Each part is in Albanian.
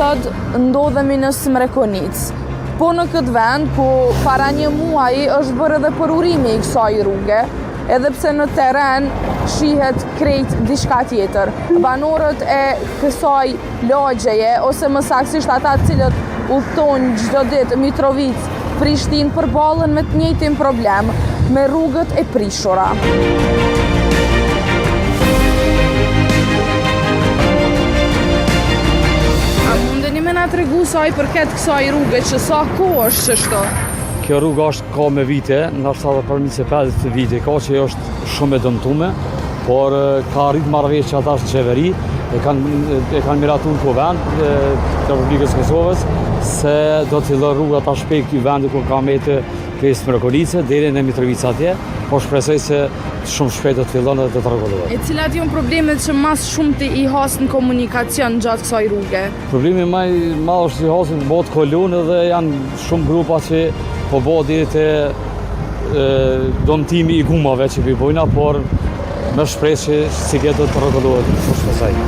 sot ndodhemi në Smrekonic, po në këtë vend ku para një muaji është bërë edhe përurimi i kësaj rruge, edhe pse në teren shihet krejt diçka tjetër. Banorët e kësaj lagjeje, ose më saktësisht ata cilët udhtojnë çdo ditë Mitrovic, Prishtinë, përballen me të njëjtin problem, me rrugët e prishura. A mundeni me na tregu sa i përket kësaj rruge, që sa kohë është kështu? Kjo rrugë është ka me vite, ndoshta edhe për 25 vite, ka që është shumë e dëmtuar, por ka arrit marrëveshje ata në qeveri, e kanë miratuar në vend të Republikës Kosovës se do të fillojë rruga ta shpejt ky vendi ku ka metë prej Smrekonice deri në Mitrovica atje, po shpresoj se shumë shpejt do të fillon dhe do të rregullohet. E cilat janë problemet që mas shumë të i hasën komunikacion gjatë kësaj rruge? Problemi më i madh është i hasën botë kolonë dhe janë shumë grupa që po bëhet deri te dëmtimi i gumave që bëjnë, por me shpresë që siklet do të rregullohet më shpejt.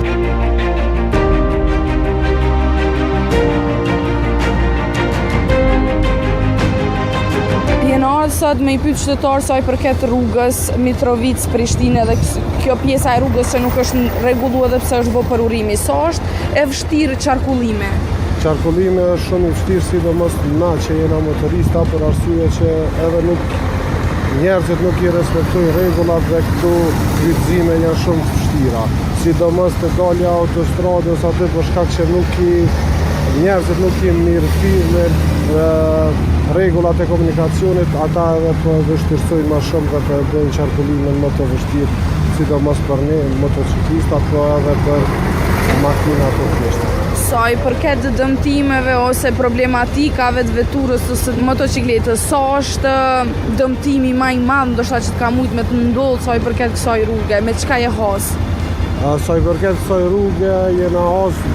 Sot me i pyet qytetarë sa i përket rrugës Mitrovic Prishtinë dhe kjo pjesa e rrugës që nuk është rregulluar edhe pse është bërë përurimi. Sa është e vështirë qarkullimi? Qarkullimi është shumë i vështirë, sidomos na që jena motorista, për arsye që edhe njerëzit nuk i respektojnë rregullat dhe këtu kryqëzime janë shumë të vështira. Sidomos te dalja autostradës aty për shkak që njerëzit nuk i mirëfilme rregullat e komunikacionit, ata edhe po vështirësojnë më shumë dhe po bëjnë qarkullimin më të vështirë, sidomos për ne motociklistat, po edhe për makinat e thjeshta. Sa i përket dëmtimeve ose problematikave të veturës ose të motocikletës, sa është dëmtimi më i madh ndoshta që ka mujt me të ndodhë sa i përket kësaj rruge, me çka je has? Sa i përket kësaj rruge jena has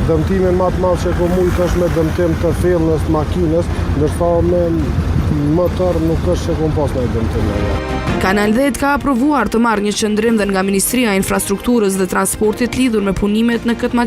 dëmtimin më të madh që ka mujt është me dëmtim të thellës makinës, ndërsa me motor nuk është që kam pas ndonjë dëmtim. Kanal 10 ka aprovuar të marrë një qendrim dhe nga Ministria e Infrastrukturës dhe Transportit lidhur me punimet në këtë